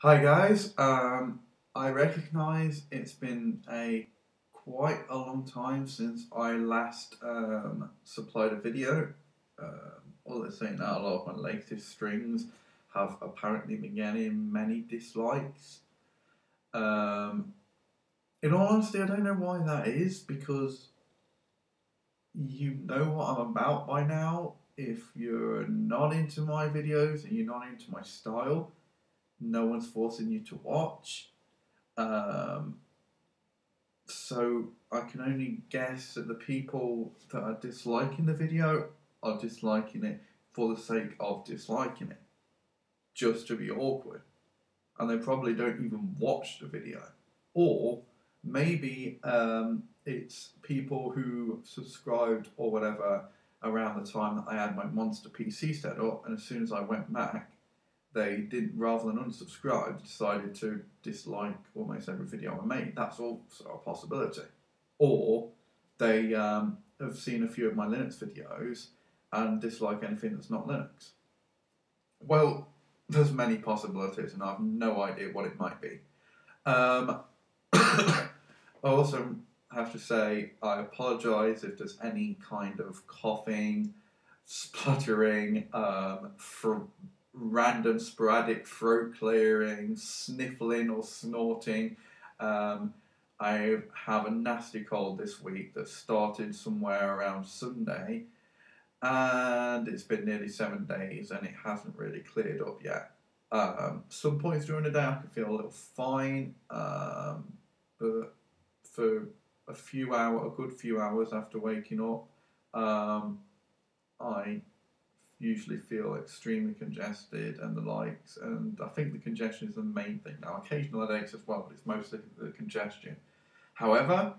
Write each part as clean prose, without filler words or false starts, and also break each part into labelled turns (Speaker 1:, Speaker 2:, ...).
Speaker 1: Hi guys, I recognise it's been quite a long time since I last supplied a video. All they're saying now, a lot of my latest strings have apparently been getting many dislikes. Um, in all honesty, I don't know why that is because you know what I'm about by now. If you're not into my videos and you're not into my style, no one's forcing you to watch. Um, So I can only guess that the people that are disliking the video are disliking it for the sake of disliking it, just to be awkward. And they probably don't even watch the video. Or maybe it's people who subscribed or whatever around the time that I had my monster PC set up, and as soon as I went Mac, they didn't, rather than unsubscribe, decided to dislike almost every video I made. That's also a possibility. Or they have seen a few of my Linux videos and dislike anything that's not Linux. Well, there's many possibilities, and I have no idea what it might be. I also have to say I apologise if there's any kind of coughing, spluttering, random sporadic throat clearing, sniffling or snorting. I have a nasty cold this week that started somewhere around Sunday, and it's been nearly 7 days and it hasn't really cleared up yet. Some points during the day I can feel a little fine, but for a good few hours after waking up, I usually feel extremely congested and the likes, and I think the congestion is the main thing now. Occasional headaches as well, but it's mostly the congestion. However,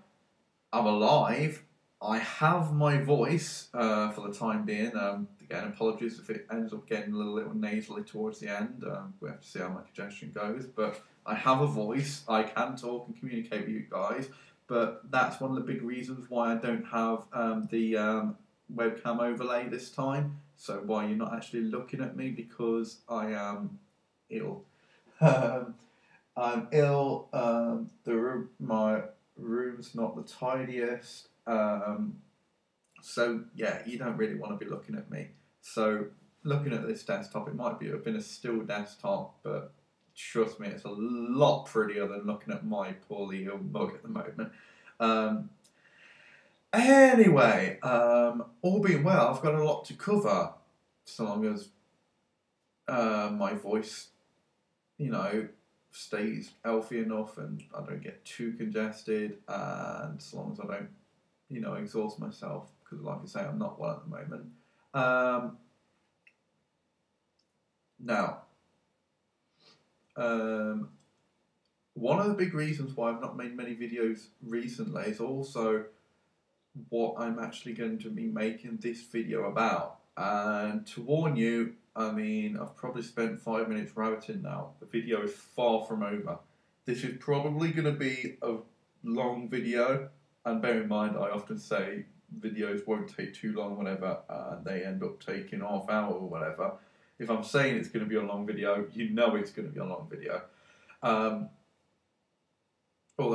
Speaker 1: I'm alive. I have my voice for the time being. Again, apologies if it ends up getting a little nasally towards the end. We have to see how my congestion goes, but I have a voice. I can talk and communicate with you guys, but that's one of the big reasons why I don't have the webcam overlay this time. So why you're not actually looking at me, because I am ill. Um, I'm ill. My room's not the tidiest. So yeah, you don't really want to be looking at me. So looking at this desktop, it might have been a still desktop, but trust me, it's a lot prettier than looking at my poorly ill mug at the moment. Um, anyway, all being well, I've got a lot to cover, so long as my voice, you know, stays healthy enough and I don't get too congested, and as long as I don't, exhaust myself, because like I say, I'm not well at the moment. Um, now, um, one of the big reasons why I've not made many videos recently is also what I'm actually going to be making this video about. And to warn you, I mean, I've probably spent 5 minutes routing now. The video is far from over. This is probably going to be a long video, and bear in mind, I often say videos won't take too long whenever they end up taking half hour or whatever. If I'm saying it's going to be a long video, you know it's going to be a long video. Although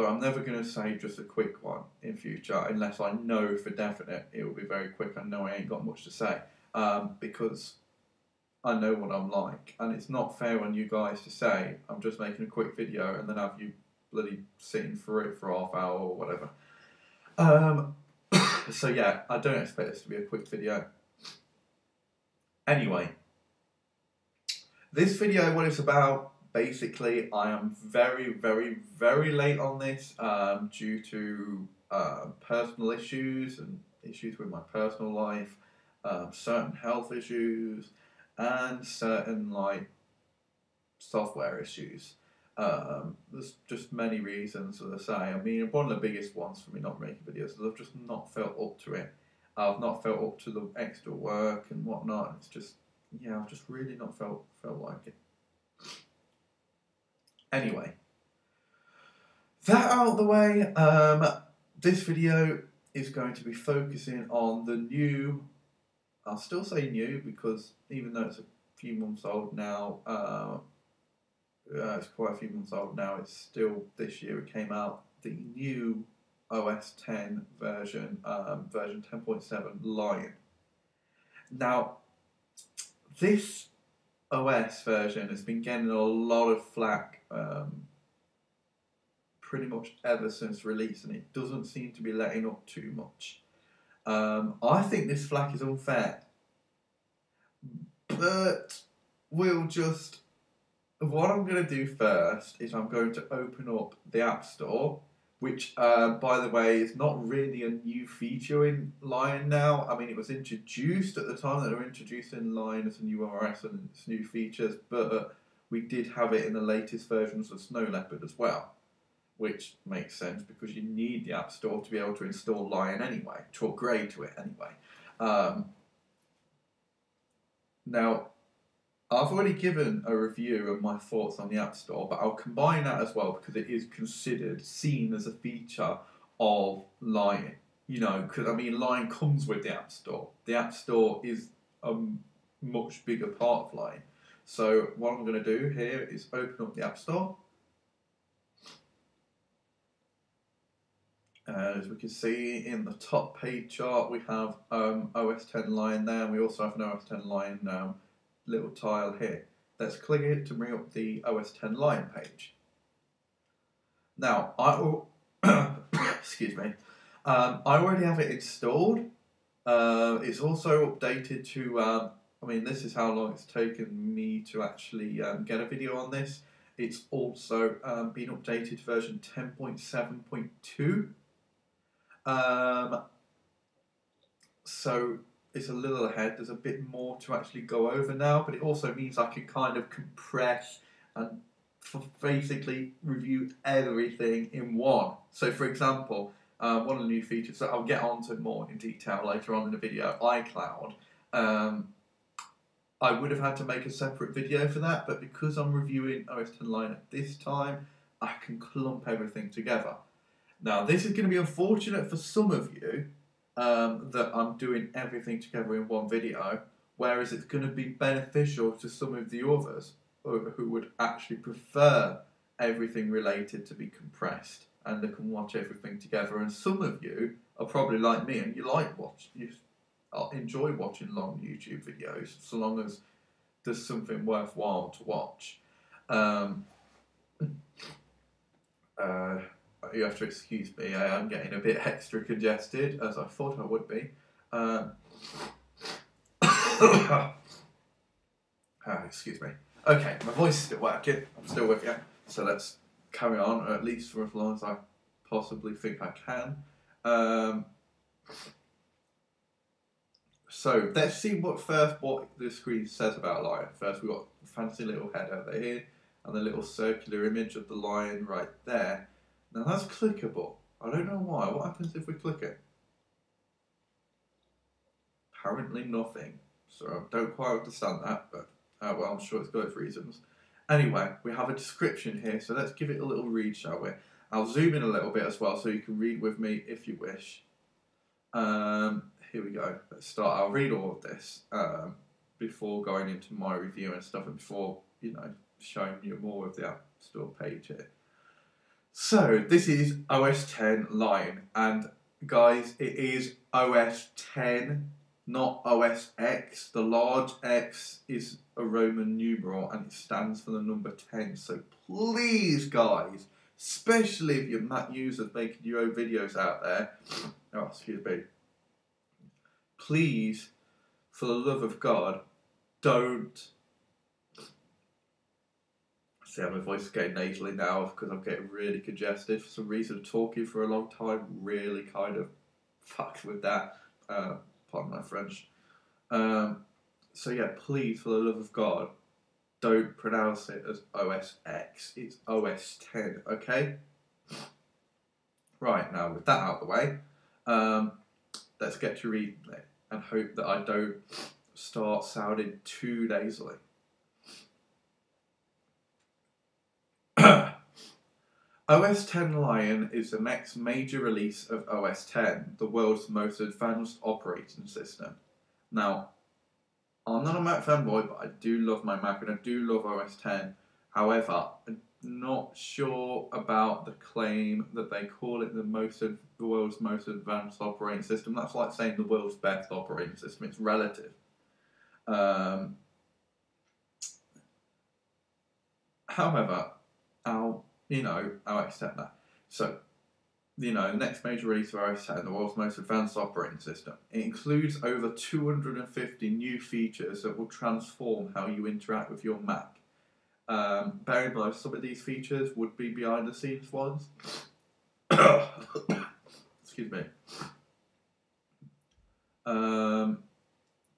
Speaker 1: I'm never going to say just a quick one in future, unless I know for definite it will be very quick. I know I ain't got much to say, because I know what I'm like, and it's not fair on you guys to say I'm just making a quick video and then have you bloody sitting through it for half hour or whatever. So yeah, I don't expect this to be a quick video. Anyway, this video, what it's about, basically, I am very, very, very late on this due to personal issues and issues with my personal life, certain health issues, and certain software issues. There's just many reasons, as I say. I mean, one of the biggest ones for me not making videos is I've just not felt up to it. I've not felt up to the extra work and whatnot. It's just, yeah, I've just really not felt like it. Anyway, that out of the way, this video is going to be focusing on the new, I'll still say new because even though it's a few months old now, it's quite a few months old now. It's still this year. It came out. The new OS 10 version, version 10.7 Lion. Now, this OS version has been getting a lot of flack pretty much ever since release, and it doesn't seem to be letting up too much. I think this flack is unfair, but we'll just... What I'm going to do first is I'm going to open up the App Store, which, by the way, is not really a new feature in Lion now. I mean, it was introduced at the time that they were introducing Lion as a new OS and its new features, but we did have it in the latest versions of Snow Leopard as well, which makes sense because you need the App Store to be able to install Lion anyway, to upgrade to it anyway. Now, I've already given a review of my thoughts on the App Store, but I'll combine that as well because it is seen as a feature of Lion. You know, because I mean, Lion comes with the App Store. The App Store is a much bigger part of Lion. So what I'm going to do here is open up the App Store. As we can see in the top page chart, we have OS 10 Lion there, and we also have an OS 10 Lion little tile here. Let's click it to bring up the OS 10 Lion page. Now, I will, excuse me, I already have it installed. It's also updated to, I mean, this is how long it's taken me to actually get a video on this. It's also been updated to version 10.7.2. So it's a little ahead. There's a bit more to actually go over now, but it also means I can kind of compress and basically review everything in one. So for example, one of the new features that I'll get onto more in detail later on in the video, iCloud, I would have had to make a separate video for that, but because I'm reviewing OS 10 Lion at this time, I can clump everything together. Now, this is going to be unfortunate for some of you, that I'm doing everything together in one video, whereas it's going to be beneficial to some of the others who would actually prefer everything related to be compressed and they can watch everything together. And some of you are probably like me and you enjoy watching long YouTube videos so long as there's something worthwhile to watch. You have to excuse me, I am getting a bit extra congested, as I thought I would be. Excuse me. Okay, my voice is still working, I'm still with you, so let's carry on, at least for as long as I possibly think I can. So, let's see what the screen says about Lion. First, we've got a fancy little head over here, and the little circular image of the lion right there. Now that's clickable. I don't know why. What happens if we click it? Apparently nothing. So I don't quite understand that, but well, I'm sure it's got its reasons. Anyway, we have a description here, so let's give it a little read, shall we? I'll zoom in a little bit as well, so you can read with me if you wish. Here we go. Let's start. I'll read all of this before going into my review and stuff, and before, you know, showing you more of the App Store page here. So, this is OS 10 Lion, and guys, it is OS 10, not OS X. The large X is a Roman numeral, and it stands for the number 10. So please, guys, especially if you're Mac users making your own videos out there, oh, excuse me, please, for the love of God, don't... See how my voice is getting nasally now because I'm getting really congested for some reason. Talking for a long time really kind of fucked with that. Pardon my French. So yeah, please, for the love of God, don't pronounce it as OS X. It's OS 10, okay? Right, now with that out of the way, let's get to reading it and hope that I don't start sounding too nasally. OS 10 Lion is the next major release of OS 10, the world's most advanced operating system. Now, I'm not a Mac fanboy, but I do love my Mac and I do love OS 10. However, I'm not sure about the claim that they call it the world's most advanced operating system. That's like saying the world's best operating system. It's relative. However, I'll accept that. So, next major release of OS X, the world's most advanced operating system. It includes over 250 new features that will transform how you interact with your Mac. Bear in mind, some of these features would be behind the scenes ones. Excuse me.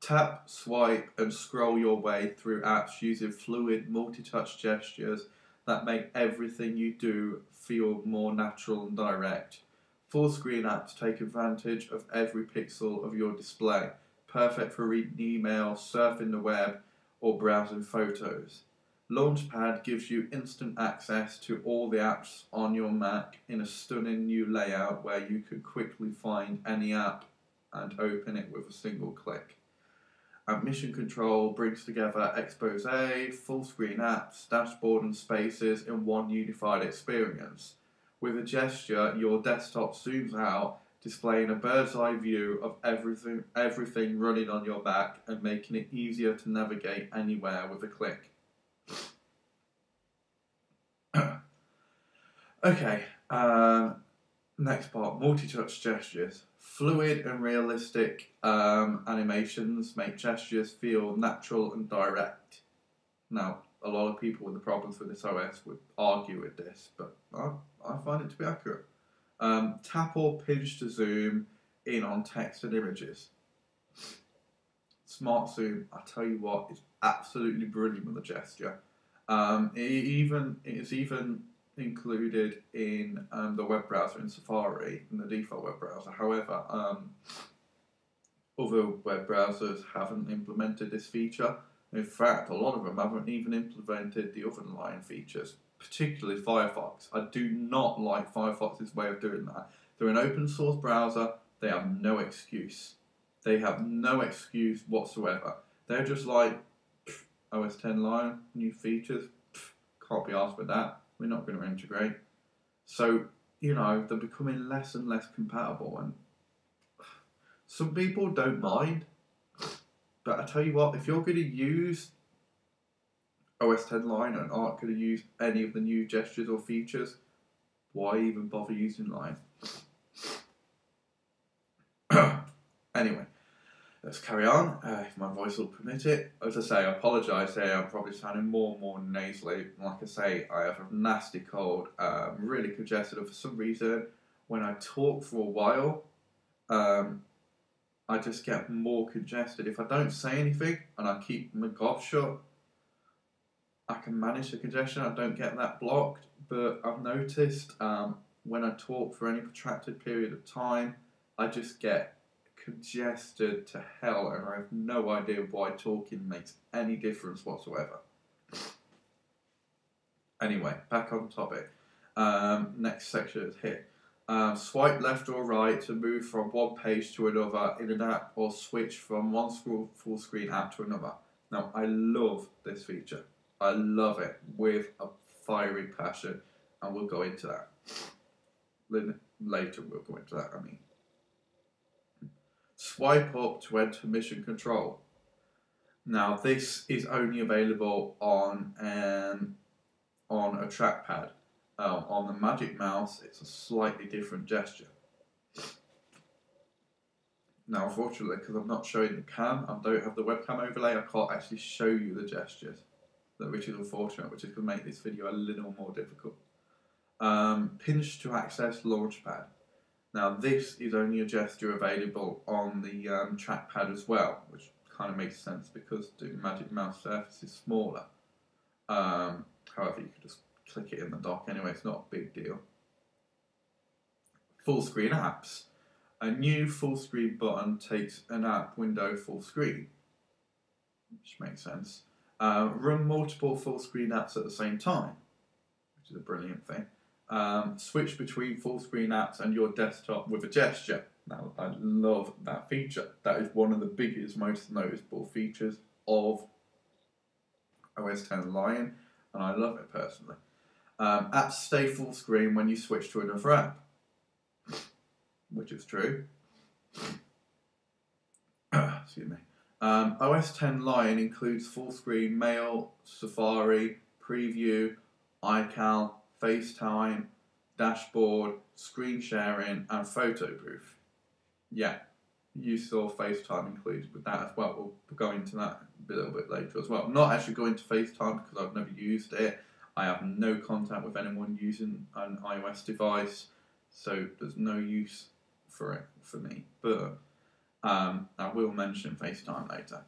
Speaker 1: Tap, swipe, and scroll your way through apps using fluid multi-touch gestures that make everything you do feel more natural and direct. Full screen apps take advantage of every pixel of your display, perfect for reading email, surfing the web, or browsing photos. Launchpad gives you instant access to all the apps on your Mac in a stunning new layout where you can quickly find any app and open it with a single click. And Mission Control brings together expose, full screen apps, dashboard and spaces in one unified experience. With a gesture, your desktop zooms out, displaying a bird's eye view of everything running on your Mac and making it easier to navigate anywhere with a click. Okay, next part, multi-touch gestures. Fluid and realistic animations make gestures feel natural and direct. Now, a lot of people with the problems with this OS would argue with this, but I find it to be accurate. Tap or pinch to zoom in on text and images. Smart Zoom, I tell you what, is absolutely brilliant with a gesture. It is even included in the web browser in Safari, in the default web browser. However, other web browsers haven't implemented this feature. In fact, a lot of them haven't even implemented the other Lion features, particularly Firefox. I do not like Firefox's way of doing that. They're an open source browser. They have no excuse. They have no excuse whatsoever. They're just like, OS X Lion, new features, can't be asked with that. We're not going to integrate. So, they're becoming less and less compatible. And some people don't mind. But I tell you what, if you're going to use OS X Lion and aren't going to use any of the new gestures or features, why even bother using Lion? Anyway, let's carry on, if my voice will permit it. As I say, I apologise here, I'm probably sounding more and more nasally. Like I say, I have a nasty cold, really congested, and for some reason, when I talk for a while, I just get more congested. If I don't say anything and I keep my gob shut, I can manage the congestion, I don't get that blocked. But I've noticed when I talk for any protracted period of time, I just get congested to hell, and I have no idea why talking makes any difference whatsoever. Anyway, back on topic. Next section is here. Swipe left or right to move from one page to another in an app, or switch from one full screen app to another. Now, I love this feature. I love it with a fiery passion, and we'll go into that. Later we'll go into that, Swipe up to enter Mission Control. Now, this is only available on a trackpad. On the Magic Mouse, it's a slightly different gesture. Now, unfortunately, because I'm not showing the cam, I don't have the webcam overlay, I can't actually show you the gestures, which is unfortunate, which is going to make this video a little more difficult. Pinch to access Launchpad. Now, this is only a gesture available on the trackpad as well, which kind of makes sense because the Magic Mouse surface is smaller. However, you can just click it in the dock anyway, it's not a big deal. Full screen apps. A new full screen button takes an app window full screen, which makes sense. Run multiple full screen apps at the same time, which is a brilliant thing. Switch between full screen apps and your desktop with a gesture. Now, I love that feature. That is one of the biggest, most noticeable features of OS X Lion. and I love it personally. Apps stay full screen when you switch to another app, which is true. Excuse me. OS X Lion includes full screen Mail, Safari, Preview, iCal, FaceTime, Dashboard, Screen Sharing, and Photo Booth. Yeah, you saw FaceTime included with that as well. We'll go into that a little bit later as well. I'm not actually going to FaceTime because I've never used it. I have no contact with anyone using an iOS device, so there's no use for it for me. But I will mention FaceTime later.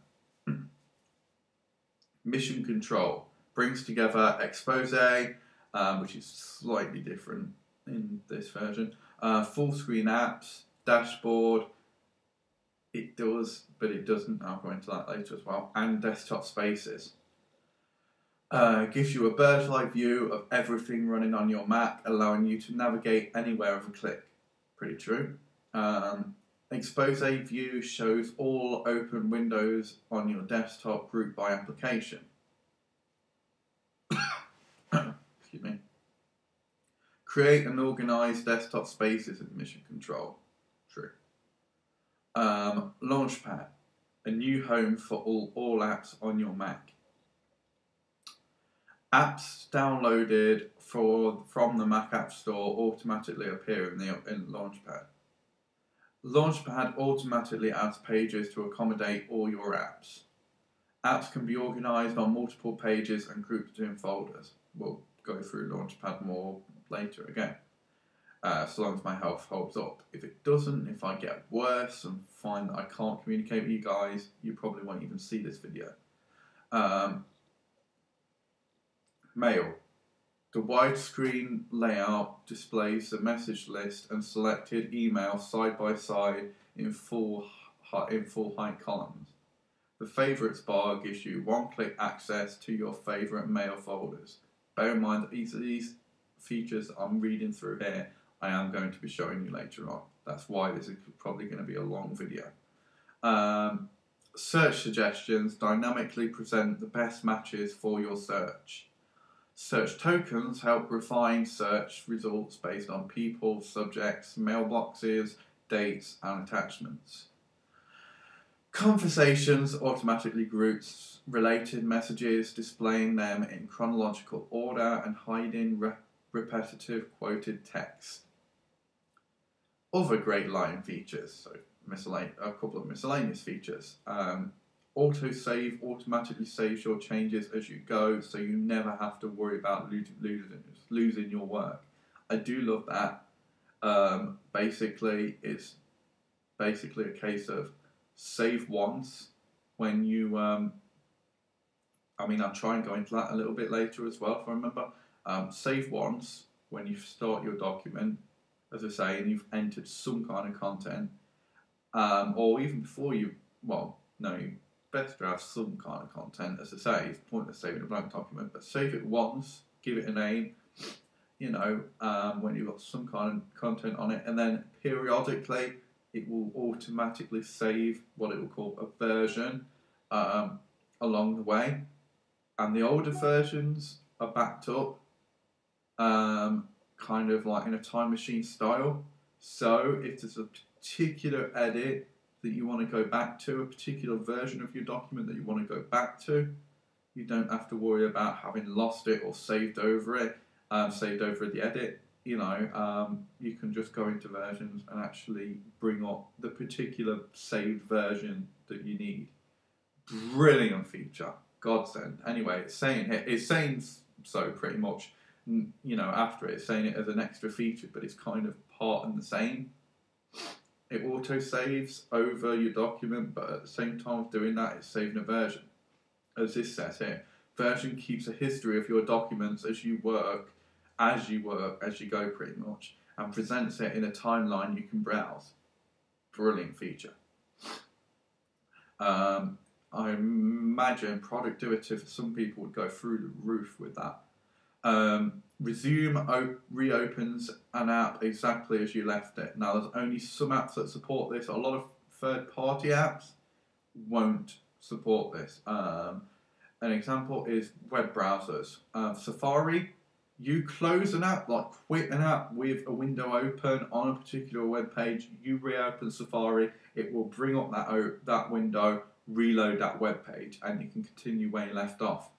Speaker 1: Mission Control brings together Expose, which is slightly different in this version, full screen apps, dashboard. It does, but it doesn't. I'll go into that later as well. And desktop spaces. Gives you a bird's eye view of everything running on your Mac, allowing you to navigate anywhere with a click. Pretty true. Expose view shows all open windows on your desktop grouped by application. Excuse me. Create and organize desktop spaces in Mission Control. True. Launchpad, a new home for all apps on your Mac. Apps downloaded from the Mac App Store automatically appear in Launchpad. Launchpad automatically adds pages to accommodate all your apps. Apps can be organized on multiple pages and grouped in folders. We'll go through Launchpad more later again, as long as my health holds up. If it doesn't, if I get worse and find that I can't communicate with you guys, you probably won't even see this video. Mail. The widescreen layout displays the message list and selected email side by side in full height columns. The Favorites bar gives you one-click access to your favorite mail folders. Bear in mind that these features I'm reading through here, I am going to be showing you later on. That's why this is probably going to be a long video. Search suggestions dynamically present the best matches for your search. Search tokens help refine search results based on people, subjects, mailboxes, dates, and attachments. Conversations automatically groups related messages, displaying them in chronological order and hiding repetitive quoted text. Other great Lion features, so a couple of miscellaneous features. Autosave automatically saves your changes as you go, so you never have to worry about losing your work. I do love that. Basically, it's basically a case of save once when you. I'll try and go into that a little bit later as well if I remember. Save once when you start your document, as I say, and you've entered some kind of content, or even before you. Best to have some kind of content, as I say. It's pointless saving a blank document, but save it once, give it a name, when you've got some kind of content on it, and then periodically it will automatically save what it will call a version along the way. And the older versions are backed up kind of like in a time machine style. So if there's a particular edit that you want to go back to, a particular version of your document that you want to go back to, you don't have to worry about having lost it or saved over the edit. You can just go into versions and actually bring up the particular saved version that you need. Brilliant feature, godsend. Anyway, it's saying so pretty much. After it's saying it as an extra feature, but it's kind of part and the same. It auto-saves over your document, but at the same time of doing that, it's saving a version. As this says here, version keeps a history of your documents as you go pretty much, and presents it in a timeline you can browse. Brilliant feature. I imagine productivity for some people would go through the roof with that. Resume reopens an app exactly as you left it. Now, there's only some apps that support this. A lot of third-party apps won't support this. An example is web browsers. Safari, you close an app, like quit an app with a window open on a particular web page, you reopen Safari, it will bring up that window, reload that web page, and you can continue where you left off.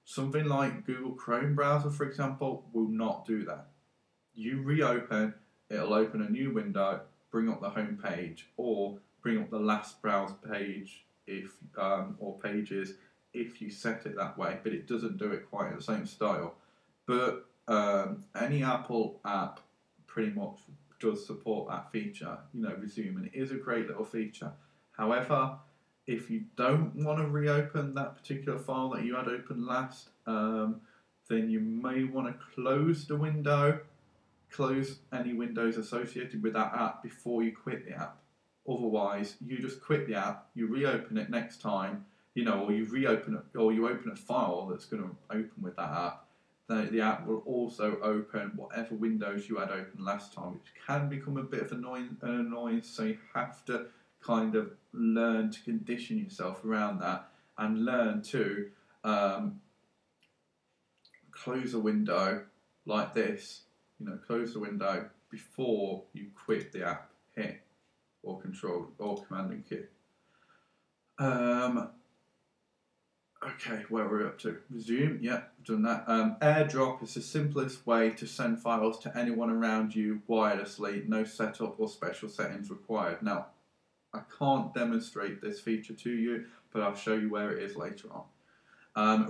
Speaker 1: Something like Google Chrome browser, for example, will not do that. You reopen, it'll open a new window, bring up the home page, or bring up the last browse page or pages if you set it that way, but it doesn't do it quite in the same style. But any Apple app pretty much does support that feature, resume, and it is a great little feature. However, if you don't want to reopen that particular file that you had open last, then you may want to close the window, close any windows associated with that app before you quit the app. Otherwise, you just quit the app, you reopen it next time, or you reopen it, or you open a file that's going to open with that app. The app will also open whatever windows you had open last time, which can become a bit of an annoyance. So you have to kind of learn to condition yourself around that and learn to close a window like this. Close the window before you quit the app. Hit or Control or Command and Q. Okay, where we're up to. Resume, yep, done that. AirDrop is the simplest way to send files to anyone around you wirelessly, no setup or special settings required. Now, I can't demonstrate this feature to you, but I'll show you where it is later on.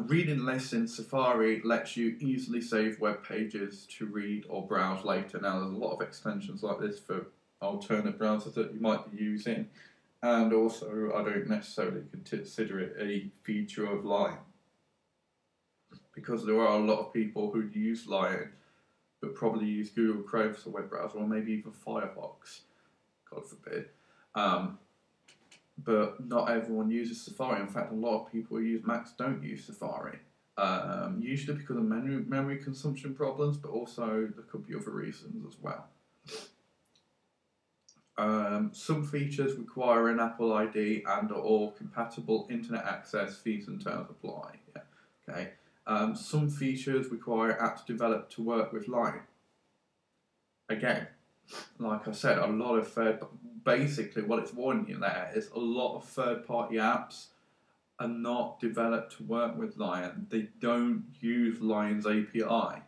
Speaker 1: Reading lists in Safari lets you easily save web pages to read or browse later. Now, there's a lot of extensions like this for alternate browsers that you might be using. And also, I don't necessarily consider it a feature of Lion, because there are a lot of people who use Lion, but probably use Google Chrome as a web browser, or maybe even Firefox, God forbid. But not everyone uses Safari. In fact, a lot of people who use Macs don't use Safari, usually because of memory consumption problems, but also there could be other reasons as well. Some features require an Apple ID and/or compatible internet access. Fees and terms apply. Yeah. Okay. Some features require apps developed to work with Lion. Again, like I said, a lot of basically what it's warning you there is a lot of third-party apps are not developed to work with Lion. They don't use Lion's API.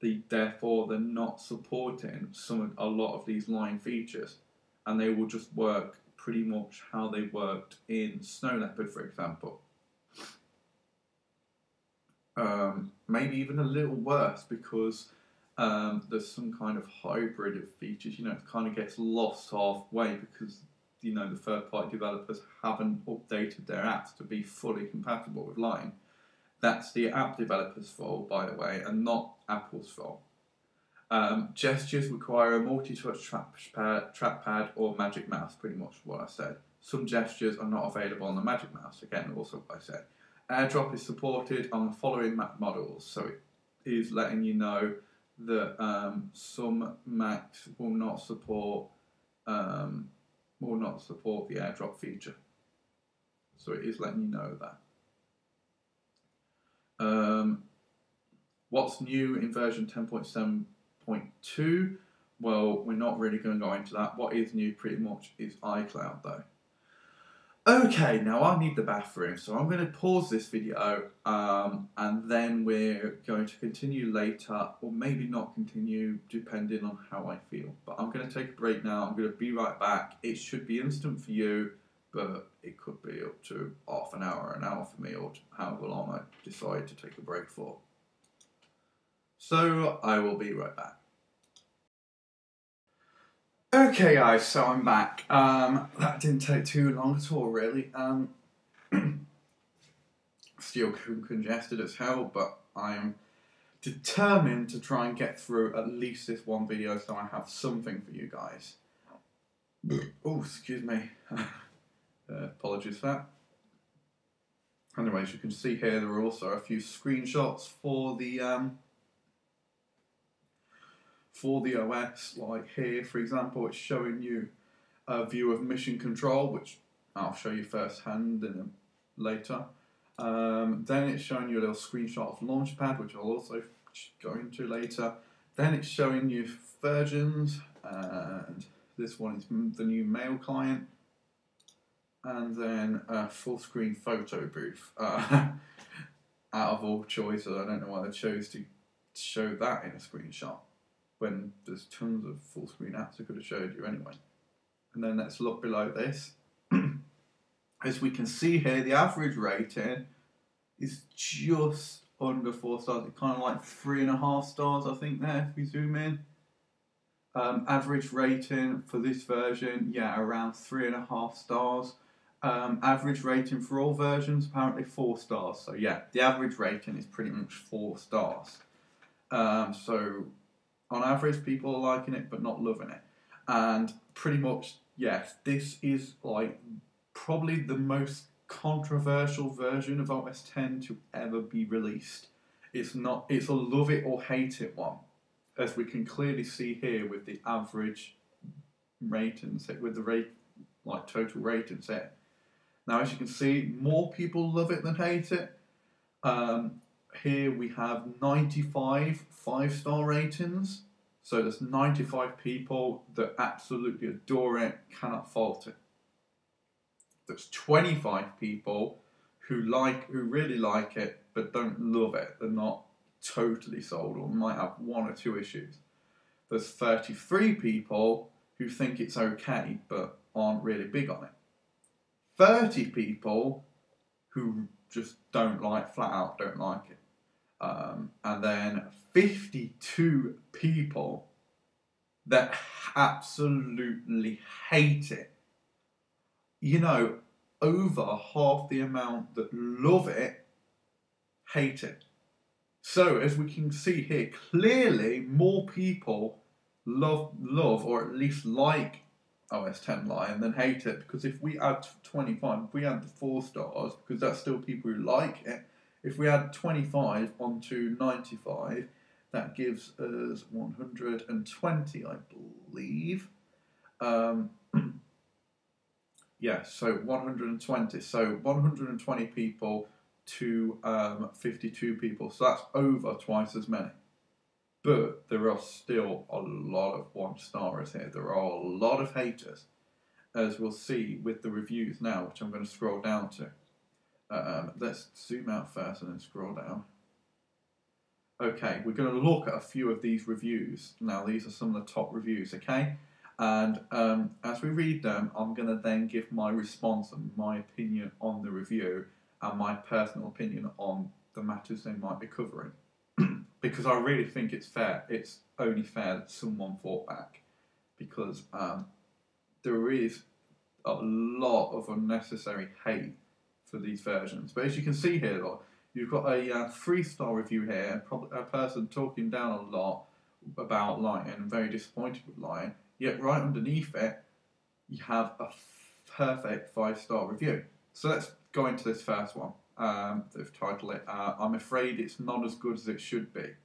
Speaker 1: Therefore, they're not supporting a lot of these Lion features. And they will just work pretty much how they worked in Snow Leopard, for example. Maybe even a little worse, because there's some kind of hybrid of features. It kind of gets lost halfway because the third-party developers haven't updated their apps to be fully compatible with Lion. That's the app developers' fault, by the way, and not Apple's fault. Gestures require a multi-touch trackpad or Magic Mouse, pretty much what I said. Some gestures are not available on the Magic Mouse, again, also what I said. AirDrop is supported on the following Mac models, so it is letting you know that some Macs will not support the AirDrop feature. So it is letting you know that. What's new in version 10.7.2? Well, we're not really going to go into that. What is new pretty much is iCloud though. Okay, now I need the bathroom, so I'm going to pause this video and then we're going to continue later, or maybe not continue depending on how I feel. But I'm going to take a break now. I'm going to be right back. It should be instant for you, but it could be up to half an hour for me, or however long I decide to take a break for. So I will be right back. Okay guys, so I'm back. That didn't take too long at all really. Still congested as hell, but I'm determined to try and get through at least this one video so I have something for you guys. Oh, excuse me. Apologies for that. Anyways, you can see here there are also a few screenshots for the OS, like here for example, it's showing you a view of mission control, which I'll show you firsthand later. Then it's showing you a little screenshot of Launchpad, which I'll also go into later. Then it's showing you versions, and this one is the new mail client. And then a full screen photo booth. Out of all choices, I don't know why they chose to show that in a screenshot when there's tons of full screen apps I could have showed you anyway. And then let's look below this. As we can see here, the average rating is just under 4 stars. It's kind of like 3.5 stars, I think, there, if we zoom in. Average rating for this version, yeah, around 3.5 stars. Average rating for all versions, apparently 4 stars. So yeah, the average rating is pretty much 4 stars. So on average, people are liking it, but not loving it. And pretty much, yes, this is like probably the most controversial version of OS X to ever be released. It's a love it or hate it one, as we can clearly see here with the average ratings, with the total ratings here. Now, as you can see, more people love it than hate it. Here we have 95 5-star ratings. So there's 95 people that absolutely adore it, cannot fault it. There's 25 people who really like it, but don't love it. They're not totally sold, or might have 1 or 2 issues. There's 33 people who think it's okay, but aren't really big on it. 30 people who just flat out don't like it. And then 52 people that absolutely hate it. You know, over half the amount that love it, hate it. So, as we can see here, clearly more people love or at least like OS X Lion than hate it, because if we add 25, if we add the 4 stars, because that's still people who like it, if we add 25 onto 95, that gives us 120, I believe. Yeah, so 120. So 120 people to 52 people. So that's over twice as many. But there are still a lot of 1-starers here. There are a lot of haters, as we'll see with the reviews now, which I'm going to scroll down to. Let's zoom out first and then scroll down. Okay, we're going to look at a few of these reviews. Now, these are some of the top reviews, okay? And as we read them, I'm going to then give my response and my opinion on the review and my personal opinion on the matters they might be covering. Because I really think it's fair. It's only fair that someone fought back. Because there is a lot of unnecessary hate for these versions. But as you can see here, look, you've got a 3-star review here, a person talking down a lot about Lion and very disappointed with Lion. Yet right underneath it, you have a perfect 5-star review. So let's go into this first one. They've titled it, I'm afraid it's not as good as it should be,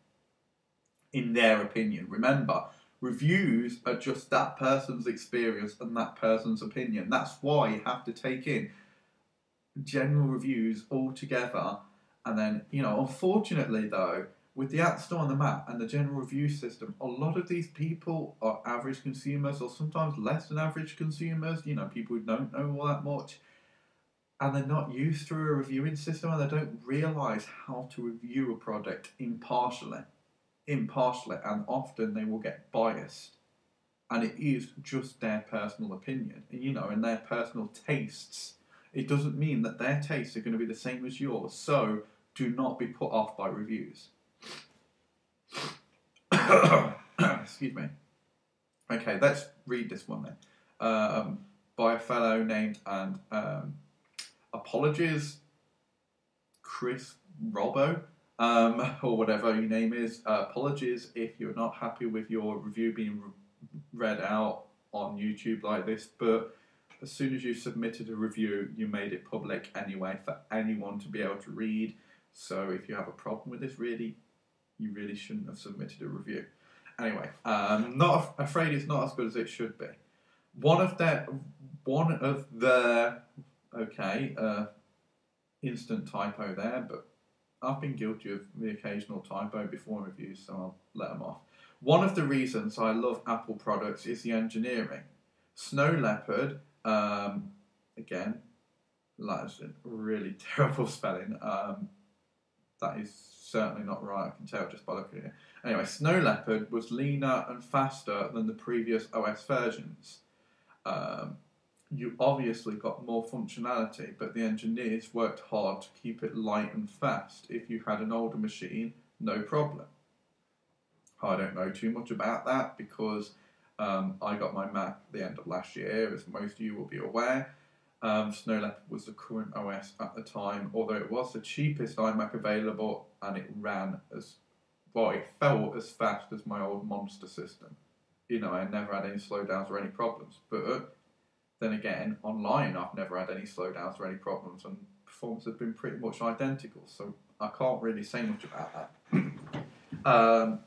Speaker 1: in their opinion. Remember, reviews are just that person's experience and that person's opinion. That's why you have to take in general reviews all together. And then, unfortunately though, with the App Store and the Mac and the general review system, a lot of these people are average consumers, or sometimes less than average consumers, people who don't know all that much. And they're not used to a reviewing system, and they don't realise how to review a product impartially, and often they will get biased. And it is just their personal opinion, and their personal tastes. It doesn't mean that their tastes are going to be the same as yours, so do not be put off by reviews. Excuse me. Okay, let's read this one then. By a fellow named, and apologies, Chris Robbo, or whatever your name is. Apologies if you're not happy with your review being read out on YouTube like this, but as soon as you submitted a review, you made it public anyway for anyone to be able to read. So if you have a problem with this, you really shouldn't have submitted a review. Anyway, not afraid it's not as good as it should be. One of the instant typo there, but I've been guilty of the occasional typo before in reviews, so I'll let them off. One of the reasons I love Apple products is the engineering. Snow Leopard, again, that's a really terrible spelling. That is certainly not right, I can tell just by looking at it. Anyway, Snow Leopard was leaner and faster than the previous OS versions. You obviously got more functionality, but the engineers worked hard to keep it light and fast. If you had an older machine, no problem. I don't know too much about that because I got my Mac at the end of last year, as most of you will be aware. Snow Leopard was the current OS at the time, although it was the cheapest iMac available, and it ran as, well, it felt as fast as my old monster system. You know, I never had any slowdowns or any problems. But then again, online I've never had any slowdowns or any problems, and performance has been pretty much identical, so I can't really say much about that.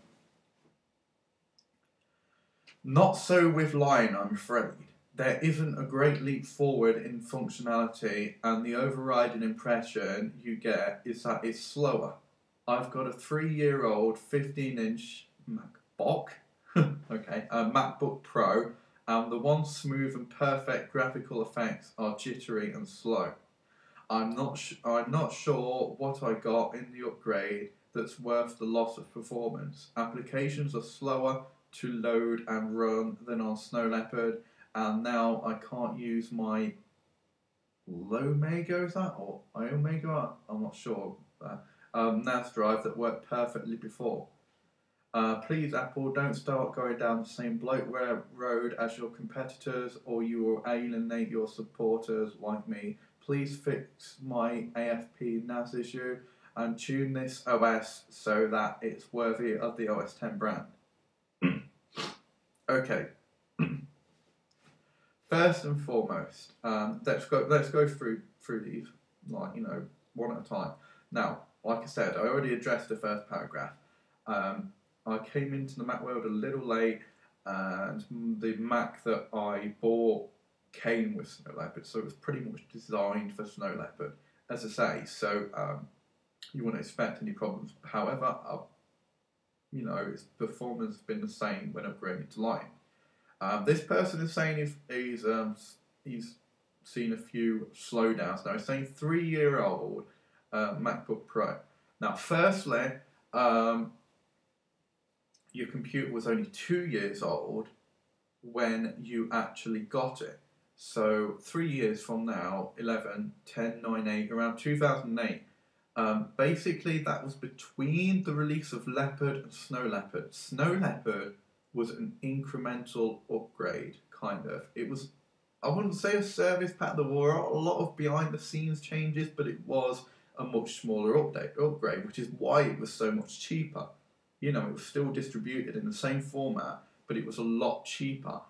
Speaker 1: Not so with Lion, I'm afraid. There isn't a great leap forward in functionality, and the overriding impression you get is that it's slower. I've got a 3-year-old 15-inch MacBook, MacBook Pro, and the once smooth and perfect graphical effects are jittery and slow. I'm not sure what I got in the upgrade that's worth the loss of performance. Applications are slower to load and run than on Snow Leopard, and now I can't use my Lomego, is that, or Iomega? I'm not sure. NAS drive that worked perfectly before. Please, Apple, don't start going down the same bloatware road as your competitors, or you will alienate your supporters like me. Please fix my AFP NAS issue and tune this OS so that it's worthy of the OS X brand. Okay. First and foremost, let's go through these, like, one at a time. Now, like I said, I already addressed the first paragraph. I came into the Mac world a little late, and the Mac that I bought came with Snow Leopard, so it was pretty much designed for Snow Leopard, as I say. So you wouldn't expect any problems. However, its performance has been the same when upgrading to Lion. This person is saying he's seen a few slowdowns. Now, he's saying 3-year-old MacBook Pro. Now, firstly, your computer was only 2 years old when you actually got it. So 3 years from now, 11, 10, 9, 8, around 2008, basically that was between the release of Leopard and Snow Leopard. Snow Leopard was an incremental upgrade, kind of. It was, I wouldn't say a service pack. There were a lot of behind-the-scenes changes, but it was a much smaller upgrade, which is why it was so much cheaper. It was still distributed in the same format, but it was a lot cheaper.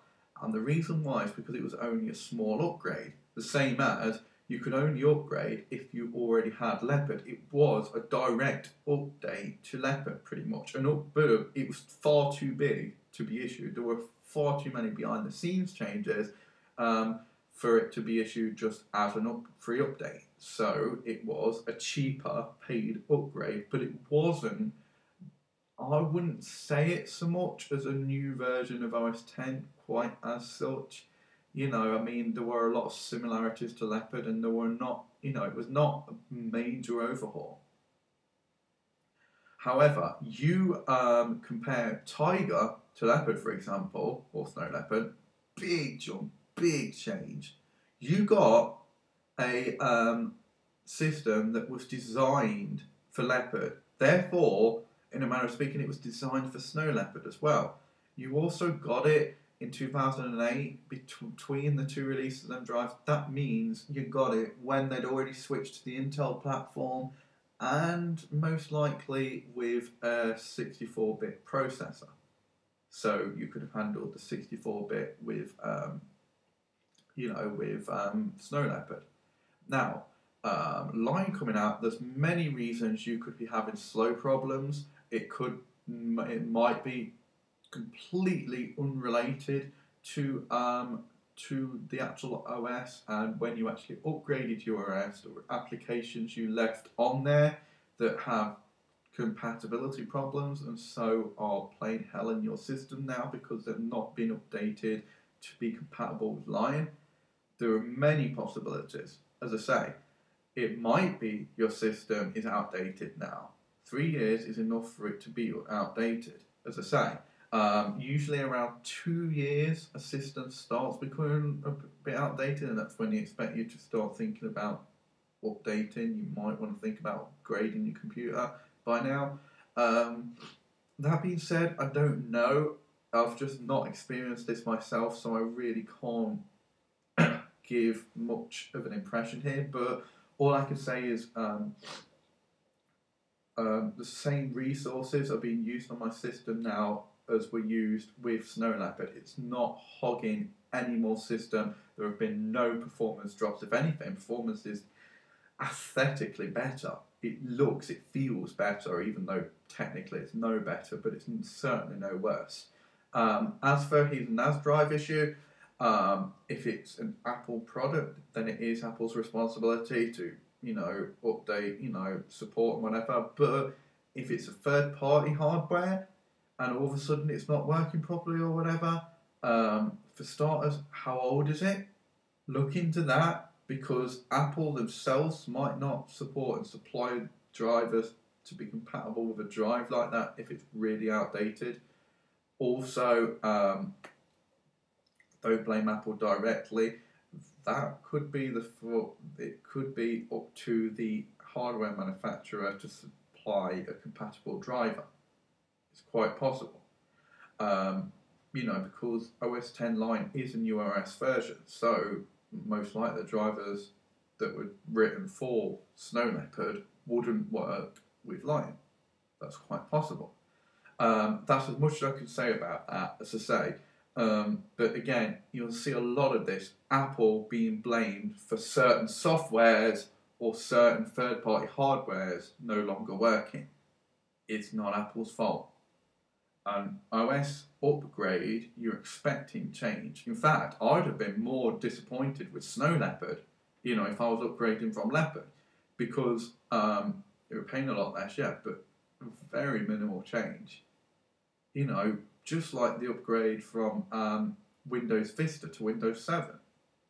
Speaker 1: And the reason why is because it was only a small upgrade. The same as you could only upgrade if you already had Leopard. It was a direct update to Leopard, pretty much. But it was far too big to be issued. There were far too many behind-the-scenes changes for it to be issued just as a free update. So it was a cheaper paid upgrade, but it wasn't, I wouldn't say it so much as a new version of OS X, quite as such. There were a lot of similarities to Leopard, and there were not, it was not a major overhaul. However, you compare Tiger to Leopard, for example, or Snow Leopard, big jump, big change. You got a system that was designed for Leopard. Therefore, in a manner of speaking, it was designed for Snow Leopard as well. You also got it in 2008 between the two releases of drives. That means you got it when they'd already switched to the Intel platform, and most likely with a 64-bit processor. So you could have handled the 64-bit with, Snow Leopard. Now, Lion coming out, there's many reasons you could be having slow problems. It might be completely unrelated to to the actual OS, and when you actually upgraded your OS, there were applications you left on there that have compatibility problems and so are plain hell in your system now because they've not been updated to be compatible with Lion. There are many possibilities. As I say, it might be your system is outdated now. 3 years is enough for it to be outdated. As I say, usually around 2 years, a system starts becoming a bit outdated, and that's when you expect you to start thinking about updating. You might want to think about upgrading your computer by now. That being said, I don't know. I've just not experienced this myself, so I really can't give much of an impression here. But all I can say is the same resources are being used on my system now as were used with Snow Leopard. It's not hogging any more system. There have been no performance drops. If anything, performance is aesthetically better. It looks, it feels better, even though technically it's no better, but it's certainly no worse. As for his NAS drive issue, if it's an Apple product, then it is Apple's responsibility to, update, support and whatever. But if it's a third-party hardware and all of a sudden it's not working properly or whatever, for starters, how old is it? Look into that, because Apple themselves might not support and supply drivers to be compatible with a drive like that if it's really outdated. Also, don't blame Apple directly. That could be it could be up to the hardware manufacturer to supply a compatible driver. It's quite possible. Because OS X Lion is a new OS version, so most likely the drivers that were written for Snow Leopard wouldn't work with Lion. That's quite possible. That's as much as I can say about that, as I say. But again, you'll see a lot of this Apple being blamed for certain softwares or certain third-party hardwares no longer working. It's not Apple's fault. An OS upgrade, you're expecting change. In fact, I'd have been more disappointed with Snow Leopard, if I was upgrading from Leopard, because it would paying a lot less, yeah, but very minimal change. Just like the upgrade from Windows Vista to Windows 7.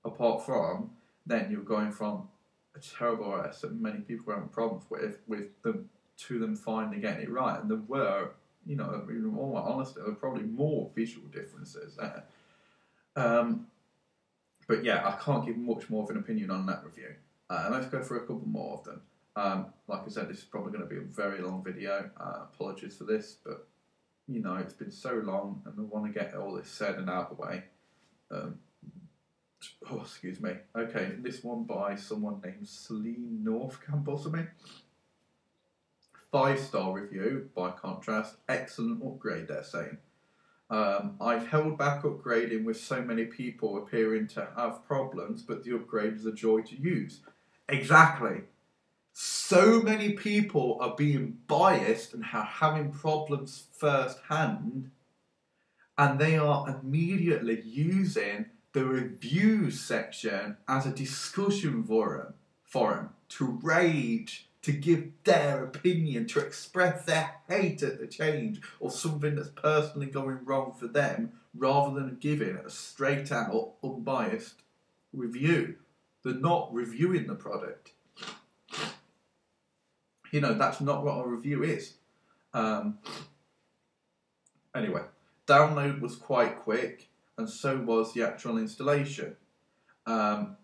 Speaker 1: Apart from, then you're going from a terrible OS that many people were having problems with them, to them finally getting it right. And there were, in all honesty, there were probably more visual differences there. But yeah, I can't give much more of an opinion on that review. Let's go for a couple more of them. Like I said, this is probably going to be a very long video. Apologies for this, but it's been so long, and I want to get all this said and out of the way. Excuse me. Okay, this one by someone named Celine Northcamp or something. 5-star review, by contrast. Excellent upgrade, they're saying. I've held back upgrading with so many people appearing to have problems, but the upgrade is a joy to use. Exactly. So many people are being biased and having problems firsthand, and they are immediately using the reviews section as a discussion forum to rage, to give their opinion, to express their hate at the change or something that's personally going wrong for them, rather than giving a straight out, unbiased review. They're not reviewing the product. That's not what a review is. Anyway, download was quite quick, and so was the actual installation. Now,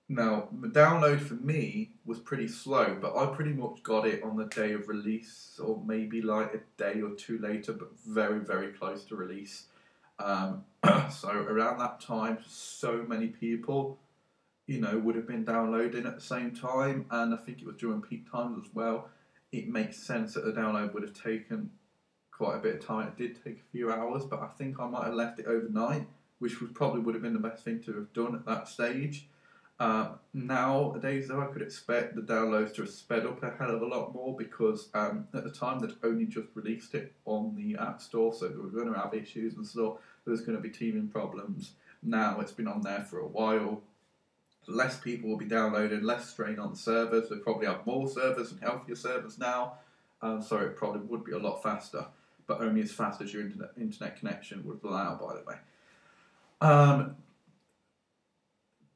Speaker 1: the download for me was pretty slow, but I pretty much got it on the day of release, or maybe like a day or two later, but very, very close to release. So around that time, so many people would have been downloading at the same time, and I think it was during peak times as well. It makes sense that the download would have taken quite a bit of time. It did take a few hours, but I think I might have left it overnight, which probably would have been the best thing to have done at that stage. Nowadays, though, I could expect the downloads to have sped up a hell of a lot more, because at the time they'd only just released it on the App Store, so they were going to have issues and stuff. There was going to be teething problems. now. It's been on there for a while. Less people will be downloaded, less strain on the servers. They probably have more servers and healthier servers now, so it probably would be a lot faster, but only as fast as your internet connection would allow, by the way.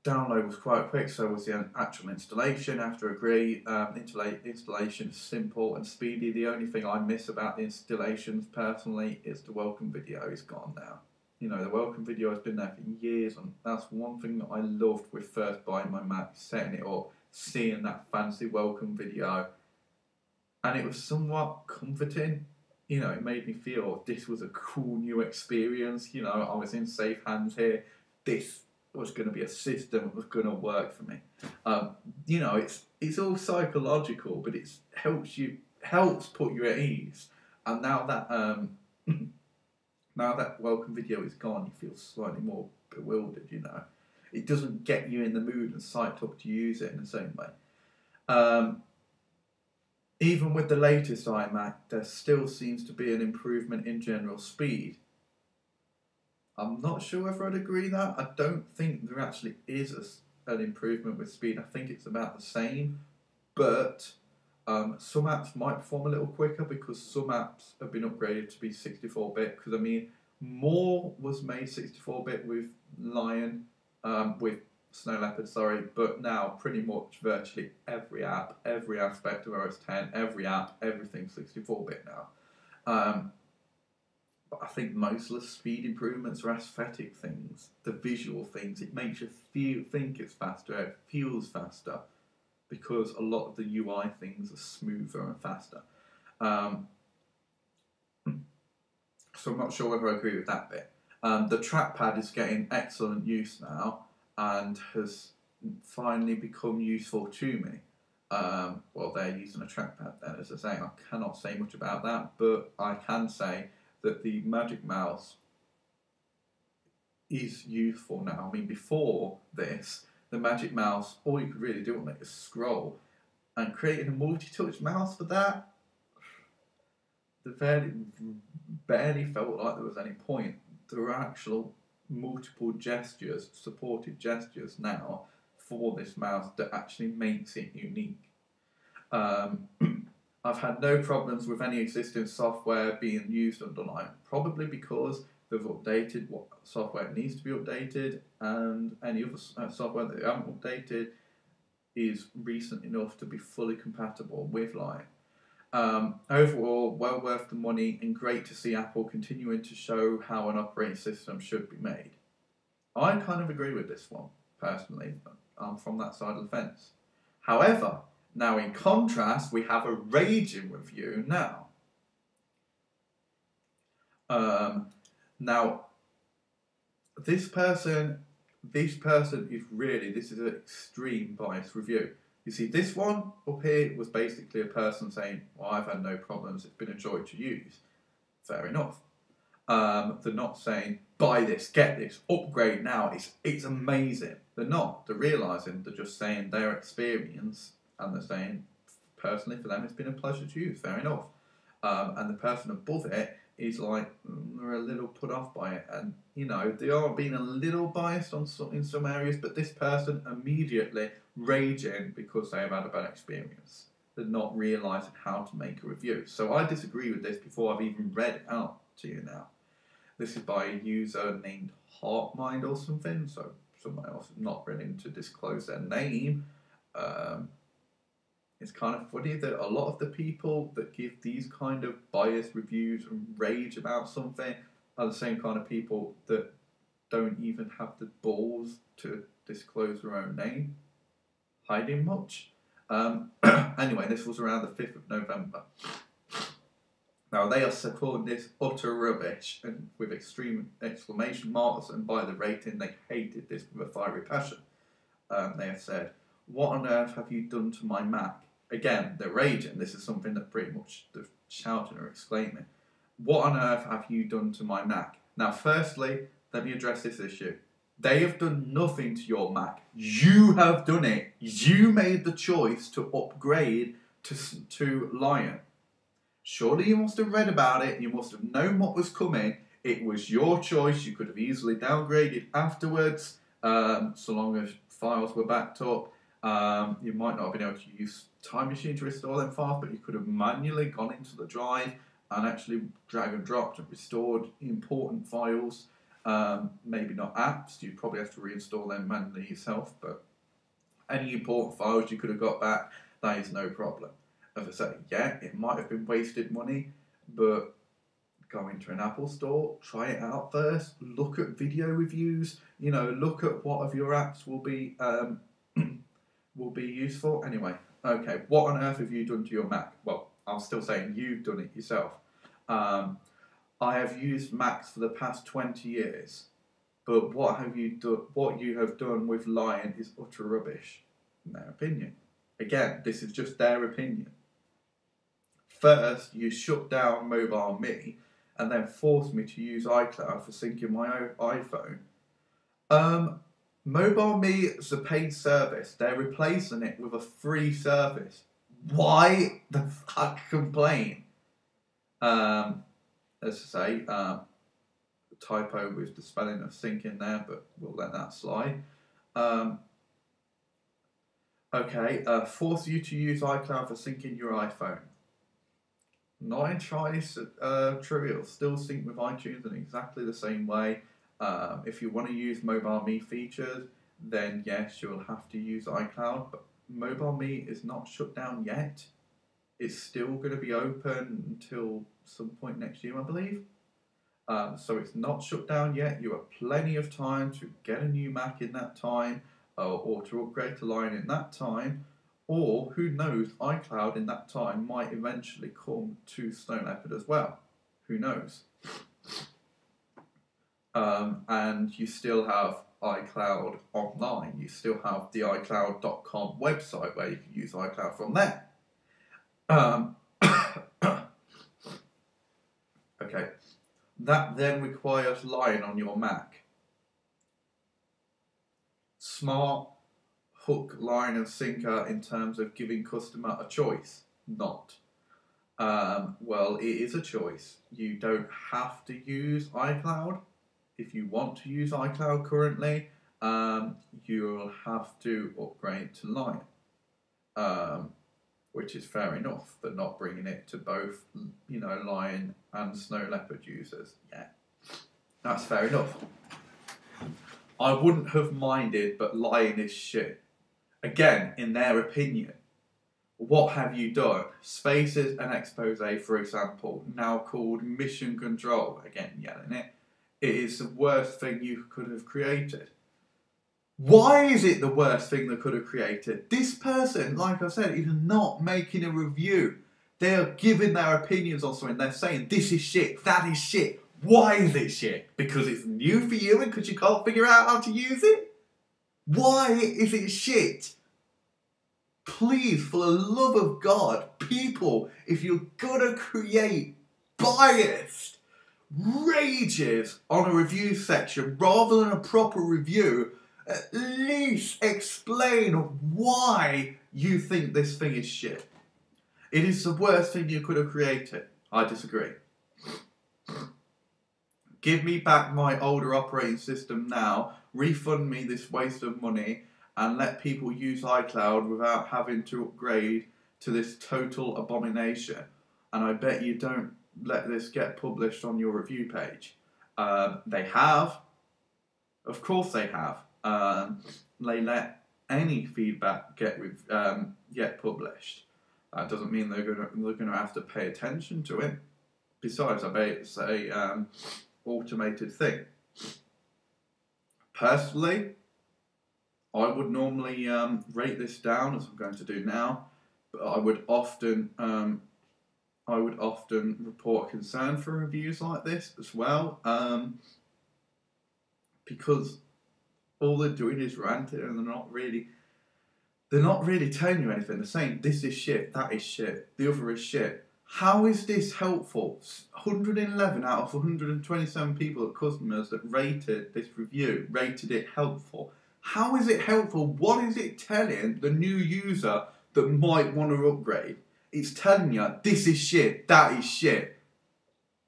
Speaker 1: Download was quite quick, so was the actual installation. After agree, installation is simple and speedy. The only thing I miss about the installations personally is the welcome video is gone now. You know, the welcome video has been there for years, and that's one thing that I loved with first buying my Mac, setting it up, seeing that fancy welcome video, and it was somewhat comforting. You know, it made me feel this was a cool new experience. You know, I was in safe hands here. This was going to be a system that was going to work for me. You know, it's all psychological, but it helps put you at ease. And now that now that welcome video is gone, you feel slightly more bewildered. You know, it doesn't get you in the mood and psyched up to use it in the same way. Even with the latest iMac, there still seems to be an improvement in general speed. I'm not sure whether I'd agree that. I don't think there actually is an improvement with speed. I think it's about the same, but some apps might perform a little quicker because some apps have been upgraded to be 64-bit. Because I mean, more was made 64-bit with Lion, with Snow Leopard, sorry, but now pretty much virtually every app, every aspect of OS X, every app, everything's 64-bit now. But I think most of the speed improvements are aesthetic things, the visual things. It makes you think it's faster, it feels faster, because a lot of the UI things are smoother and faster. So I'm not sure whether I agree with that bit. The trackpad is getting excellent use now and has finally become useful to me. Well, they're using a trackpad then, as I say. I cannot say much about that, but I can say that the Magic Mouse is useful now. I mean, before this, the Magic Mouse, all you could really do on it is scroll, and creating a multi-touch mouse for that, barely felt like there was any point. There are actual multiple gestures, supported gestures now for this mouse that actually makes it unique. I've had no problems with any existing software being used under Lion, probably because they've updated what software needs to be updated, and any other software that they haven't updated is recent enough to be fully compatible with Lion. Overall, well worth the money and great to see Apple continuing to show how an operating system should be made. I kind of agree with this one, personally. I'm from that side of the fence. However, now in contrast, we have a raging review now. Now, this person is really, this is an extreme bias review. You see, this one up here was basically a person saying, well, I've had no problems, it's been a joy to use. Fair enough. They're not saying, buy this, get this, upgrade now, it's amazing. They're not. They're realising, they're just saying their experience, and they're saying, personally, for them, it's been a pleasure to use. Fair enough. And the person above it is like, they're a little put off by it. And, you know, they are being a little biased in some areas, but this person immediately raging because they have had a bad experience. They're not realising how to make a review. So I disagree with this before I've even read it out to you now. This is by a user named Heartmind or something, so someone else is not willing to disclose their name. It's kind of funny that a lot of the people that give these kind of biased reviews and rage about something are the same kind of people that don't even have the balls to disclose their own name, hiding much. Anyway, this was around the 5th of November. Now, they are calling this utter rubbish, and with extreme exclamation marks, and by the rating, they hated this with a fiery passion. They have said, what on earth have you done to my Mac? Again, they're raging. This is something that pretty much they're shouting or exclaiming. What on earth have you done to my Mac? Now, firstly, let me address this issue. They have done nothing to your Mac. You have done it. You made the choice to upgrade to Lion. Surely you must have read about it. You must have known what was coming. It was your choice. You could have easily downgraded afterwards, so long as files were backed up. You might not have been able to use Time Machine to restore them files, but you could have manually gone into the drive and actually drag and dropped and restored important files. Maybe not apps, you'd probably have to reinstall them manually yourself, but any important files you could have got back, that is no problem. As I say, yeah, it might have been wasted money, but go into an Apple store, try it out first, look at video reviews, look at what of your apps will be useful. Anyway, okay, what on earth have you done to your Mac? Well, I'm still saying you've done it yourself. I have used Macs for the past 20 years, but what you have done with Lion is utter rubbish, in their opinion. Again, this is just their opinion. First, you shut down MobileMe and then forced me to use iCloud for syncing my iPhone. MobileMe is a paid service. They're replacing it with a free service. Why the fuck complain? As I say, typo with the spelling of sync in there, but we'll let that slide. Okay, force you to use iCloud for syncing your iPhone. Not entirely trivial. Still sync with iTunes in exactly the same way. If you want to use MobileMe features, then yes, you'll have to use iCloud. But MobileMe is not shut down yet. It's still going to be open until some point next year, I believe. So it's not shut down yet. You have plenty of time to get a new Mac in that time, or to upgrade to Lion in that time. Or, who knows, iCloud in that time might eventually come to Snow Leopard as well. Who knows? And you still have iCloud online. You still have the iCloud.com website where you can use iCloud from there. Okay. That then requires Lion on your Mac. Smart hook, line and sinker in terms of giving customer a choice. Not. Well, it is a choice. You don't have to use iCloud. If you want to use iCloud currently, you'll have to upgrade to Lion, which is fair enough. They're not bringing it to both, Lion and Snow Leopard users yet. That's fair enough. I wouldn't have minded, but Lion is shit. Again, in their opinion, what have you done? Spaces and expose, for example, now called Mission Control. Again, yelling it. It is the worst thing you could have created. Why is it the worst thing they could have created? This person, like I said, is not making a review. They are giving their opinions on something. They're saying, this is shit, that is shit. Why is it shit? Because it's new for you and because you can't figure out how to use it? Why is it shit? Please, for the love of God, people, if you're gonna create biased rages on a review section rather than a proper review, at least explain why you think this thing is shit. It is the worst thing you could have created. I disagree. Give me back my older operating system now, refund me this waste of money, and let people use iCloud without having to upgrade to this total abomination. And I bet you don't let this get published on your review page. They have. Of course they have. They let any feedback get published. That doesn't mean they're gonna have to pay attention to it. Besides, I bet it's a automated thing. Personally, I would normally rate this down, as I'm going to do now, but I would often report concern for reviews like this as well, because all they're doing is ranting and they're not really telling you anything. They're saying this is shit, that is shit, the other is shit. How is this helpful? 111 out of 127 people, customers that rated this review, rated it helpful. How is it helpful? What is it telling the new user that might want to upgrade? It's telling you, this is shit, that is shit.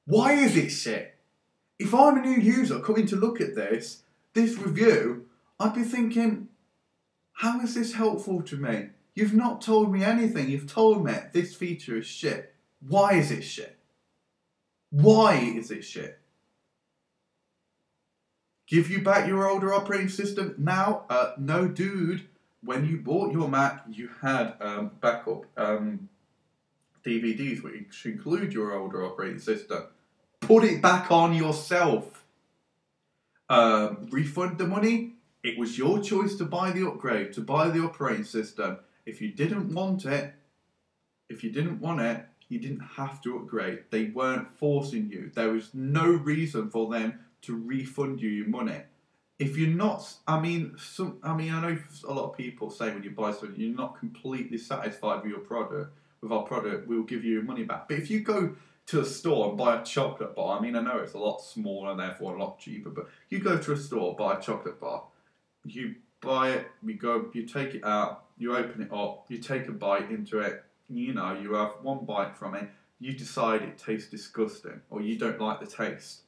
Speaker 1: Why is it shit? If I'm a new user coming to look at this review, I'd be thinking, how is this helpful to me? You've not told me anything. You've told me this feature is shit. Why is it shit? Why is it shit? Give you back your older operating system now? No, dude. When you bought your Mac, you had backup DVDs, which include your older operating system. Put it back on yourself. Refund the money. It was your choice to buy the upgrade, to buy the operating system. If you didn't want it, you didn't have to upgrade. They weren't forcing you. There was no reason for them to refund you your money. If you're not, I know a lot of people say when you buy something, you're not completely satisfied with your product. With our product, we'll give you your money back. But if you go to a store and buy a chocolate bar, I know it's a lot smaller and therefore a lot cheaper, but you go to a store, buy a chocolate bar, you buy it, you take it out, you open it up, you take a bite into it, you have one bite from it, you decide it tastes disgusting or you don't like the taste.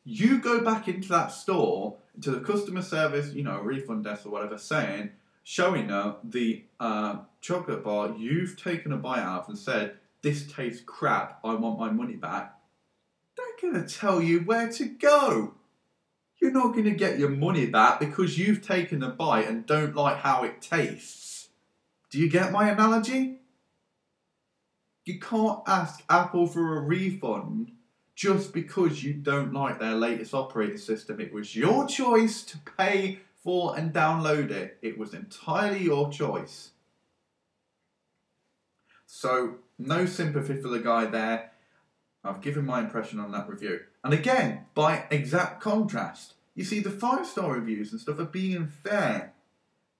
Speaker 1: You go back into that store, to the customer service, refund desk or whatever, showing them the chocolate bar you've taken a bite out of and said, this tastes crap, I want my money back. They're going to tell you where to go. You're not going to get your money back because you've taken a bite and don't like how it tastes. Do you get my analogy? You can't ask Apple for a refund just because you don't like their latest operating system. It was your choice to pay for and download it. It was entirely your choice. So, no sympathy for the guy there. I've given my impression on that review. And again, by exact contrast, you see the 5-star reviews and stuff are being fair.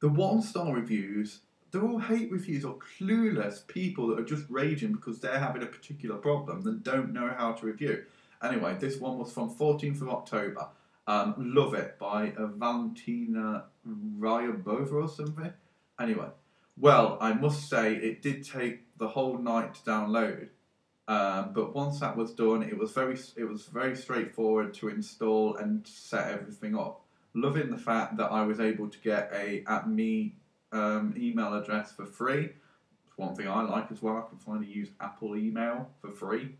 Speaker 1: The 1-star reviews, they're all hate reviews or clueless people that are just raging because they're having a particular problem and don't know how to review. Anyway, this one was from 14th of October. Love It by Valentina Ryabova or something. Anyway, well, I must say it did take the whole night to download. But once that was done, it was very straightforward to install and set everything up. Loving the fact that I was able to get a @me email address for free. It's one thing I like as well. I can finally use Apple email for free.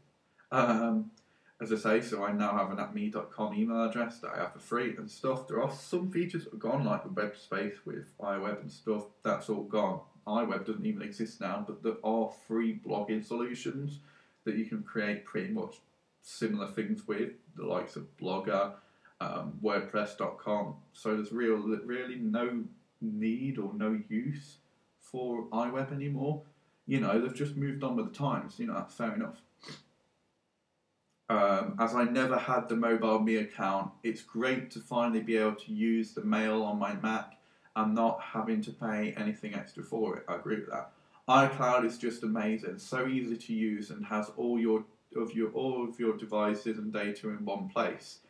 Speaker 1: As I say, so I now have an @me.com email address that I have for free and stuff. There are some features that are gone, like the web space with iWeb and stuff. That's all gone. iWeb doesn't even exist now, but there are free blogging solutions that you can create pretty much similar things with, the likes of Blogger, WordPress.com. So there's really no need or no use for iWeb anymore. They've just moved on with the times. That's fair enough. As I never had the MobileMe account, it's great to finally be able to use the mail on my Mac and not having to pay anything extra for it. I agree with that. iCloud is just amazing, so easy to use and has all of your devices and data in one place.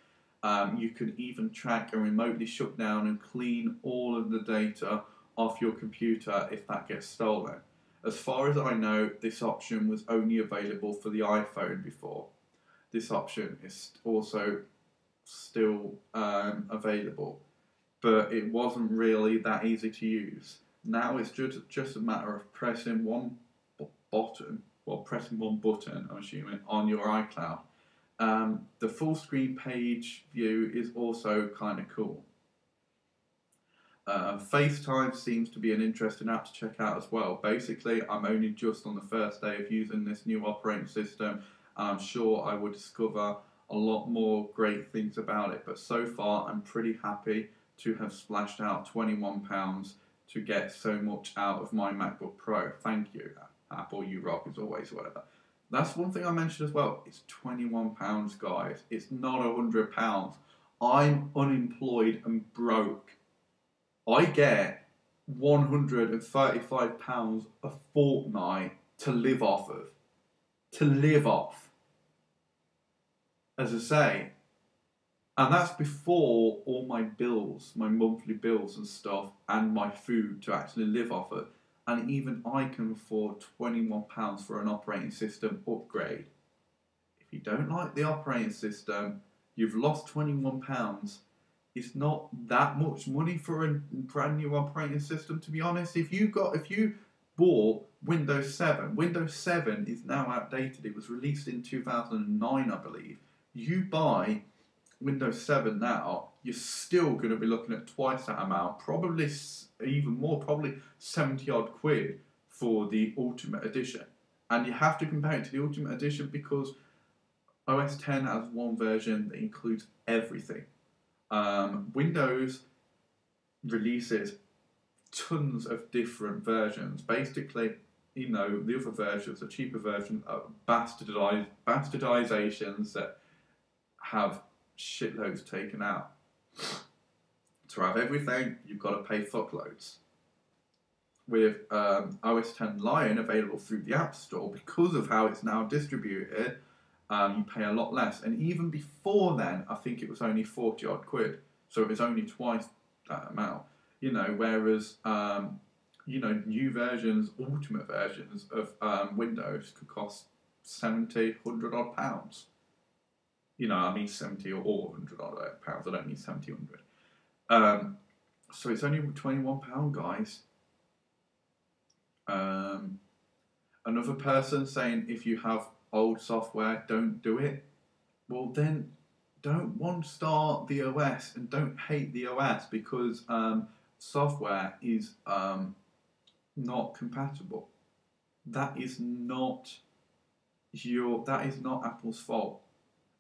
Speaker 1: You can even track and remotely shut down and clean all of the data off your computer if that gets stolen. As far as I know, this option was only available for the iPhone before. This option is also still available, but it wasn't really that easy to use. Now it's just a matter of pressing one button, I'm assuming, on your iCloud. The full screen page view is also kind of cool. FaceTime seems to be an interesting app to check out as well. Basically, I'm only just on the first day of using this new operating system. I'm sure I will discover a lot more great things about it, but so far I'm pretty happy to have splashed out £21 to get so much out of my MacBook Pro. Thank you, Apple, you rock as always, whatever. That's one thing I mentioned as well. It's £21, guys. It's not £100. I'm unemployed and broke. I get £135 a fortnight to live off of. As I say, and that's before all my bills, my monthly bills and stuff, and my food to actually live off of. And even I can afford £21 for an operating system upgrade. If you don't like the operating system, you've lost £21. It's not that much money for a brand new operating system, to be honest. If you bought Windows 7, Windows 7 is now outdated. It was released in 2009, I believe. You buy Windows 7 now, you're still going to be looking at twice that amount, probably even more, probably 70 odd quid for the Ultimate Edition. And you have to compare it to the Ultimate Edition because OS X has one version that includes everything. Windows releases tons of different versions. Basically, the other versions, the cheaper versions, are bastardizations that have shitloads taken out. To have everything, you've got to pay fuckloads. With OS X Lion available through the App Store, because of how it's now distributed, you pay a lot less. And even before then, I think it was only 40 odd quid. So it was only twice that amount. Whereas, new versions, ultimate versions of Windows could cost 70, 100 odd pounds. I mean 70 or 100 odd pounds. I don't mean 70, 100. So it's only £21, guys. Another person saying if you have old software, don't do it. Well, then don't one-star the OS and don't hate the OS because software is not compatible. That is not Apple's fault.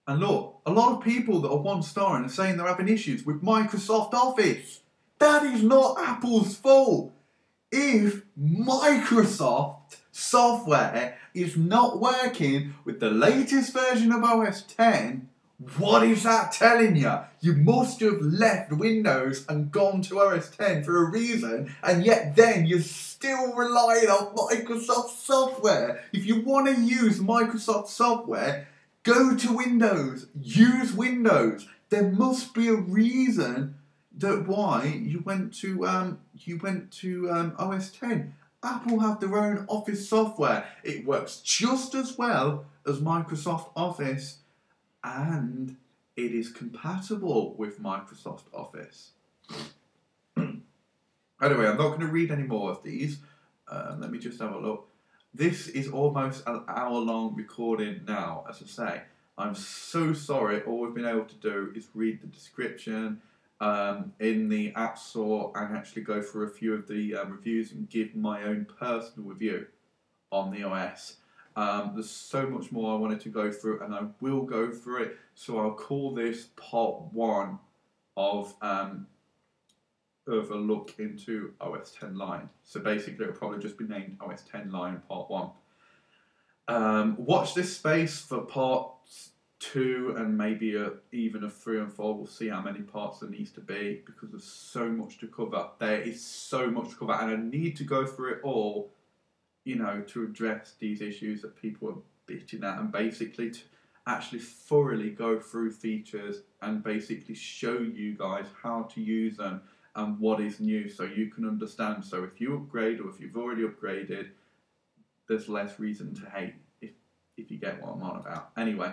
Speaker 1: And look, a lot of people that are one-starring are saying they're having issues with Microsoft Office. That is not Apple's fault. If Microsoft software is not working with the latest version of OS X, what is that telling you? You must have left Windows and gone to OS X for a reason, and yet then you're still relying on Microsoft software. If you want to use Microsoft software, go to Windows. Use Windows. There must be a reason that why you went to OS X. Apple have their own Office software. It works just as well as Microsoft Office, and it is compatible with Microsoft Office. Anyway, I'm not going to read any more of these. Let me just have a look. This is almost an hour-long recording now, as I say. I'm so sorry. All we've been able to do is read the description in the App Store and actually go through a few of the reviews and give my own personal review on the OS. There's so much more I wanted to go through, and I will go through it. So I'll call this part 1 of a look into OS X Lion. So basically, it'll probably just be named OS X Lion Part 1. Watch this space for part 2 and maybe even a 3 and 4. We'll see how many parts there needs to be because there's so much to cover. There is so much to cover, and I need to go through it all, to address these issues that people are bitching at, and basically to actually thoroughly go through features and basically show you guys how to use them and what is new so you can understand. So if you upgrade or if you've already upgraded, there's less reason to hate if you get what I'm on about. Anyway,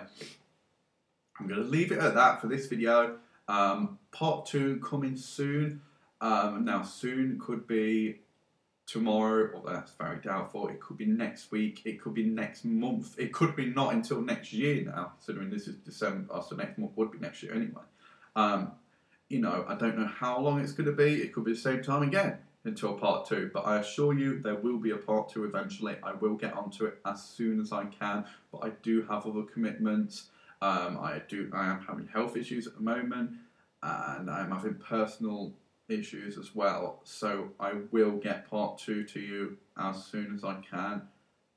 Speaker 1: I'm going to leave it at that for this video. Part 2 coming soon. Now soon could be tomorrow, or that's very doubtful. It could be next week, it could be next month, it could be not until next year now, considering this is December, so next month would be next year anyway. I don't know how long it's going to be. It could be the same time again until part 2, but I assure you there will be a part 2 eventually. I will get onto it as soon as I can, but I do have other commitments. I am having health issues at the moment, and I am having personal issues as well, so I will get part 2 to you as soon as I can,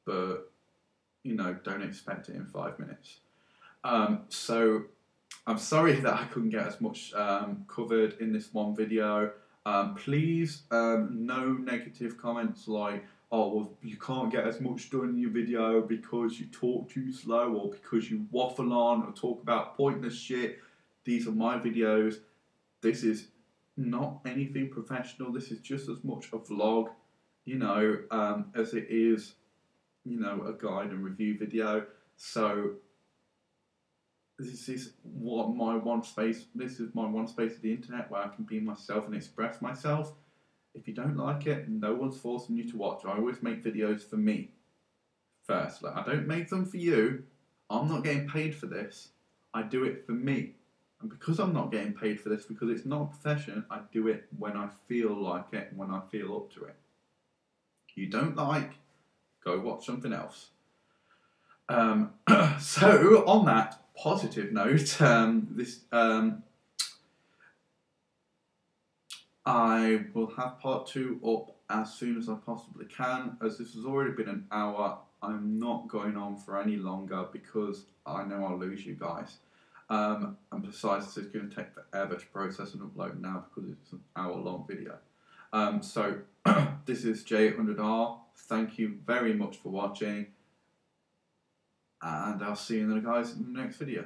Speaker 1: but don't expect it in 5 minutes. So I'm sorry that I couldn't get as much covered in this one video. Please, no negative comments like, oh, well, you can't get as much done in your video because you talk too slow or because you waffle on or talk about pointless shit. These are my videos. This is not anything professional. This is just as much a vlog, as it is, a guide and review video. So this is what my one space. This is my one space of the internet where I can be myself and express myself. If you don't like it, no one's forcing you to watch. I always make videos for me first. Like, I don't make them for you. I'm not getting paid for this. I do it for me. And because I'm not getting paid for this, because it's not a profession, I do it when I feel like it and when I feel up to it. You don't like, go watch something else. So on that positive note, I will have part 2 up as soon as I possibly can. As this has already been an hour, I'm not going on for any longer because I know I'll lose you guys. And besides, this is going to take forever to process and upload now because it's an hour-long video. So this is J800R. Thank you very much for watching, and I'll see you guys in the next video.